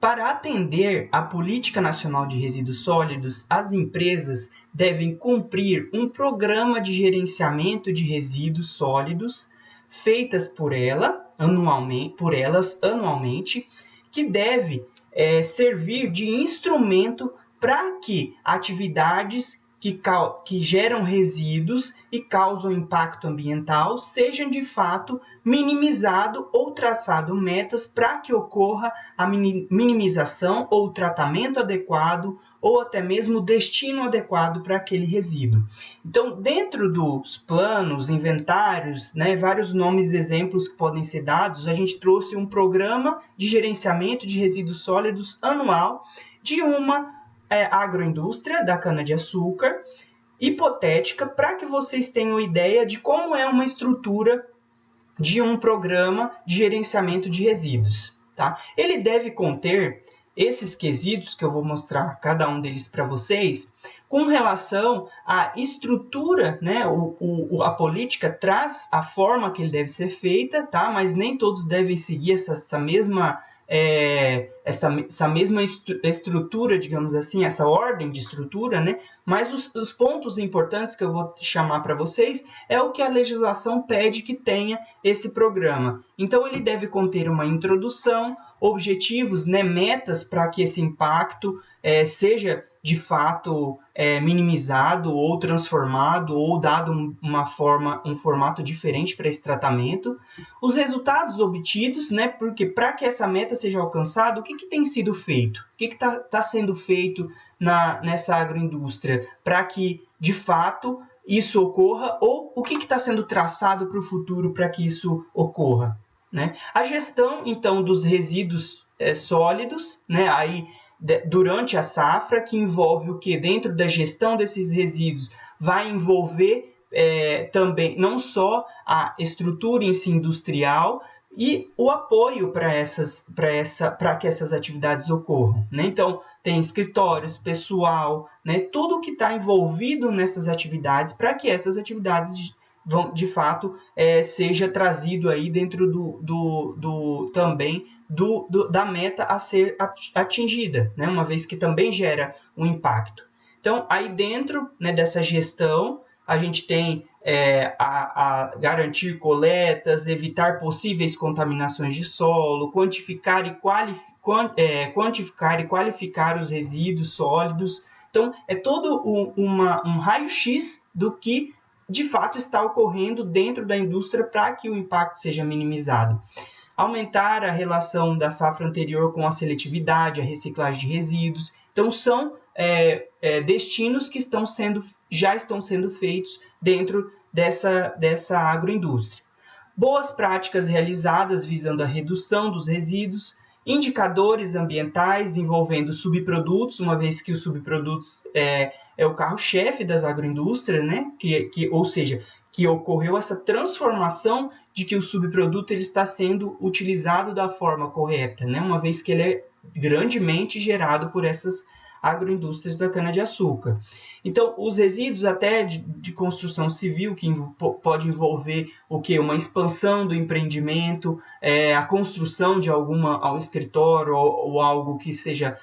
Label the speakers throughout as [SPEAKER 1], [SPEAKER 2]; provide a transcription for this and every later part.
[SPEAKER 1] Para atender à Política Nacional de Resíduos Sólidos, as empresas devem cumprir um programa de gerenciamento de resíduos sólidos feitas por elas anualmente, que deve servir de instrumento para que atividades que geram resíduos e causam impacto ambiental sejam de fato minimizado ou traçado metas para que ocorra a minimização ou tratamento adequado ou até mesmo destino adequado para aquele resíduo. Então, dentro dos planos, inventários, vários nomes e exemplos que podem ser dados, a gente trouxe um programa de gerenciamento de resíduos sólidos anual de uma agroindústria da cana-de-açúcar, hipotética, para que vocês tenham ideia de como é uma estrutura de um programa de gerenciamento de resíduos. Tá? Ele deve conter esses quesitos, que eu vou mostrar cada um deles para vocês, com relação à estrutura, a política traz a forma que ele deve ser feita, tá? Mas nem todos devem seguir essa mesma estrutura, digamos assim, essa ordem de estrutura, mas os pontos importantes que eu vou chamar para vocês é o que a legislação pede que tenha esse programa. Então, ele deve conter uma introdução, objetivos, metas para que esse impacto seja de fato minimizado ou transformado ou dado um formato diferente para esse tratamento. Os resultados obtidos, porque para que essa meta seja alcançada, o que tem sido feito? O que está sendo feito nessa agroindústria para que, de fato, isso ocorra? Ou o que está sendo traçado para o futuro para que isso ocorra? A gestão, então, dos resíduos sólidos, aí durante a safra, que envolve o que? Dentro da gestão desses resíduos, vai envolver também não só a estrutura em si industrial e o apoio para que essas atividades ocorram. Então, tem escritórios, pessoal, tudo que está envolvido nessas atividades para que essas atividades de fato seja trazido aí dentro também da meta a ser atingida, uma vez que também gera um impacto. Então, aí dentro dessa gestão, a gente tem a garantir coletas, evitar possíveis contaminações de solo, quantificar e qualificar os resíduos sólidos. Então, é todo um raio-x do que de fato está ocorrendo dentro da indústria para que o impacto seja minimizado. Aumentar a relação da safra anterior com a seletividade, a reciclagem de resíduos. Então, são destinos que já estão sendo feitos dentro dessa agroindústria. Boas práticas realizadas visando a redução dos resíduos, indicadores ambientais envolvendo subprodutos, uma vez que os subprodutos é o carro-chefe das agroindústrias, ou seja, que ocorreu essa transformação de que o subproduto ele está sendo utilizado da forma correta, uma vez que ele é grandemente gerado por essas agroindústrias da cana-de-açúcar. Então, os resíduos até de construção civil, que pode envolver o quê? Uma expansão do empreendimento, a construção de ao escritório ou algo que seja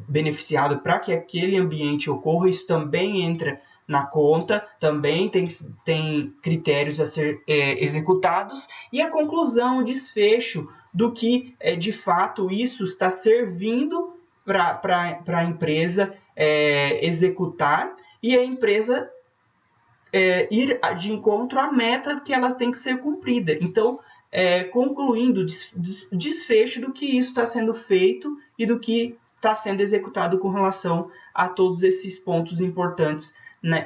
[SPEAKER 1] beneficiado para que aquele ambiente ocorra, isso também entra na conta, também tem critérios a ser executados, e a conclusão, o desfecho do que, de fato, isso está servindo para a empresa executar e a empresa ir de encontro à meta que ela tem que ser cumprida. Então, concluindo o desfecho do que isso está sendo feito e do que está sendo executado com relação a todos esses pontos importantes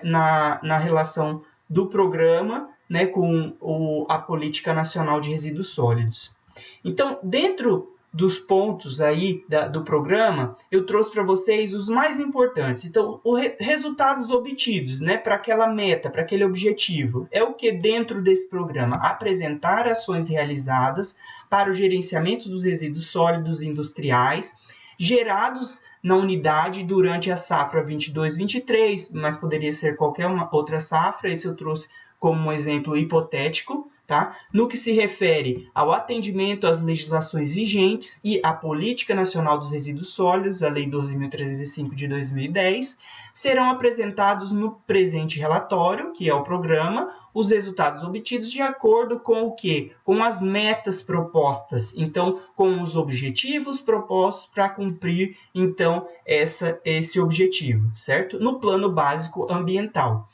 [SPEAKER 1] na relação do programa com a Política Nacional de Resíduos Sólidos. Então, dentro dos pontos aí do programa, eu trouxe para vocês os mais importantes. Então, os resultados obtidos para aquela meta, para aquele objetivo, é o que dentro desse programa? Apresentar ações realizadas para o gerenciamento dos resíduos sólidos industriais, gerados na unidade durante a safra 22-23, mas poderia ser qualquer outra safra, esse eu trouxe como um exemplo hipotético, tá? No que se refere ao atendimento às legislações vigentes e à Política Nacional dos Resíduos Sólidos, a Lei 12.305 de 2010, serão apresentados no presente relatório, que é o programa, os resultados obtidos de acordo com o quê? Com as metas propostas, então, com os objetivos propostos para cumprir, então, esse objetivo, certo? No plano básico ambiental.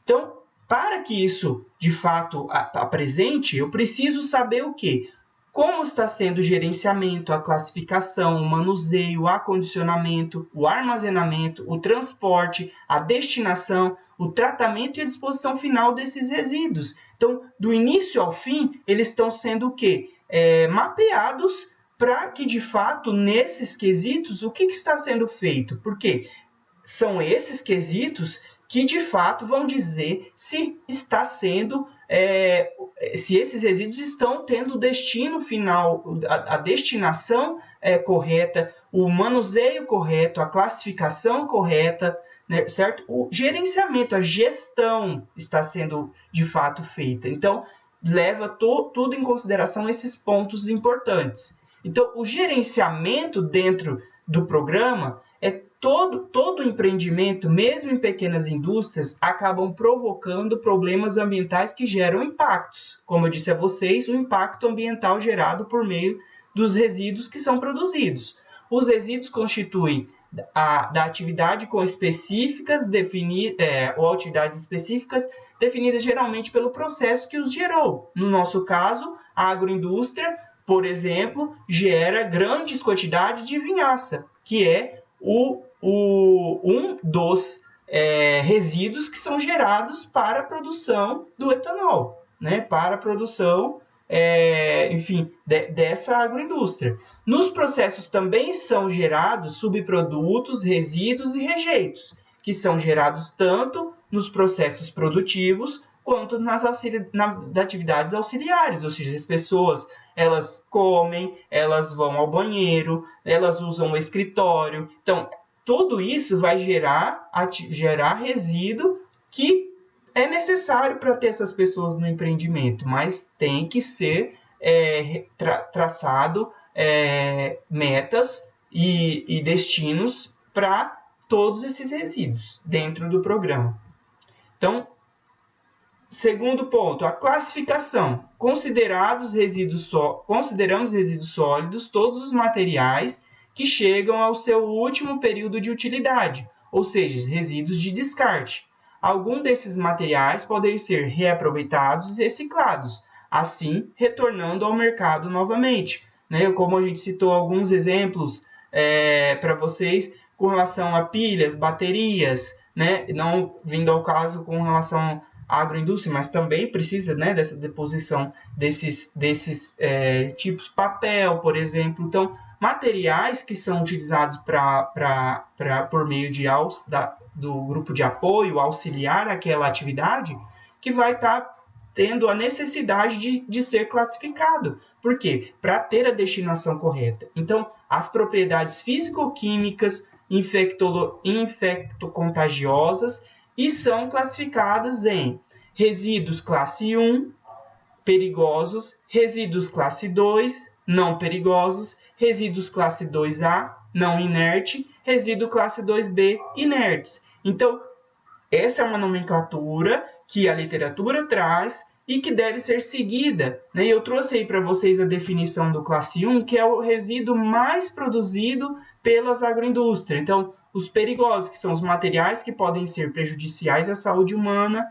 [SPEAKER 1] Então, para que isso, de fato, apresente, eu preciso saber o quê? Como está sendo o gerenciamento, a classificação, o manuseio, o acondicionamento, o armazenamento, o transporte, a destinação, o tratamento e a disposição final desses resíduos. Então, do início ao fim, eles estão sendo o quê? Mapeados para que, de fato, nesses quesitos, o que está sendo feito? Porque são esses quesitos que, de fato, vão dizer se está sendo, se esses resíduos estão tendo o destino final, a destinação correta, o manuseio correto, a classificação correta, né, certo? O gerenciamento, a gestão está sendo, de fato, feita. Então, leva tudo em consideração esses pontos importantes. Então, o gerenciamento dentro do programa todo empreendimento, mesmo em pequenas indústrias, acabam provocando problemas ambientais que geram impactos. Como eu disse a vocês, o impacto ambiental gerado por meio dos resíduos que são produzidos. Os resíduos constituem da atividade com específicas ou atividades específicas definidas geralmente pelo processo que os gerou. No nosso caso, a agroindústria, por exemplo, gera grandes quantidades de vinhaça, que é um dos resíduos que são gerados para a produção do etanol, né? Para a produção, dessa agroindústria. Nos processos também são gerados subprodutos, resíduos e rejeitos, que são gerados tanto nos processos produtivos quanto nas atividades auxiliares, ou seja, as pessoas elas comem, elas vão ao banheiro, elas usam o escritório. Então, tudo isso vai gerar resíduo que é necessário para ter essas pessoas no empreendimento, mas tem que ser traçado metas e destinos para todos esses resíduos dentro do programa. Então, segundo ponto, a classificação. Consideramos resíduos sólidos todos os materiais que chegam ao seu último período de utilidade, ou seja, resíduos de descarte. Alguns desses materiais podem ser reaproveitados e reciclados, assim retornando ao mercado novamente. Né? Como a gente citou alguns exemplos para vocês com relação a pilhas, baterias, né? Não vindo ao caso com relação à agroindústria, mas também precisa, né, dessa deposição desses tipos, papel, por exemplo. Então, materiais que são utilizados por meio do grupo de apoio, auxiliar aquela atividade, que vai estar tendo a necessidade de ser classificado. Por quê? Para ter a destinação correta. Então, as propriedades físico-químicas, infectocontagiosas, e são classificadas em resíduos classe 1, perigosos, resíduos classe 2, não perigosos, resíduos classe 2A, não inerte, resíduo classe 2B, inertes. Então, essa é uma nomenclatura que a literatura traz e que deve ser seguida. Né? Eu trouxe aí para vocês a definição do classe 1, que é o resíduo mais produzido pelas agroindústrias. Então, os perigosos, que são os materiais que podem ser prejudiciais à saúde humana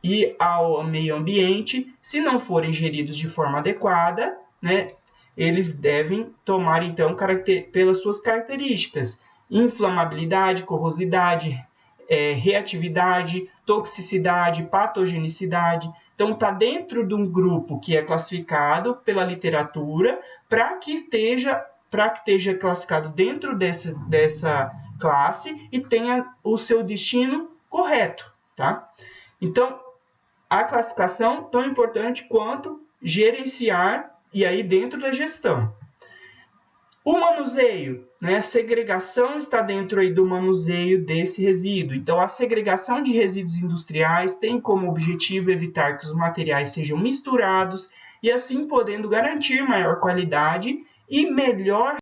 [SPEAKER 1] e ao meio ambiente, se não forem geridos de forma adequada, né, eles devem tomar, então, pelas suas características: inflamabilidade, corrosidade, reatividade, toxicidade, patogenicidade. Então, está dentro de um grupo que é classificado pela literatura para que esteja classificado dentro dessa classe e tenha o seu destino correto, tá? Então, a classificação tão importante quanto gerenciar, e aí dentro da gestão. O manuseio, né? A segregação está dentro aí do manuseio desse resíduo. Então, a segregação de resíduos industriais tem como objetivo evitar que os materiais sejam misturados e assim podendo garantir maior qualidade e melhor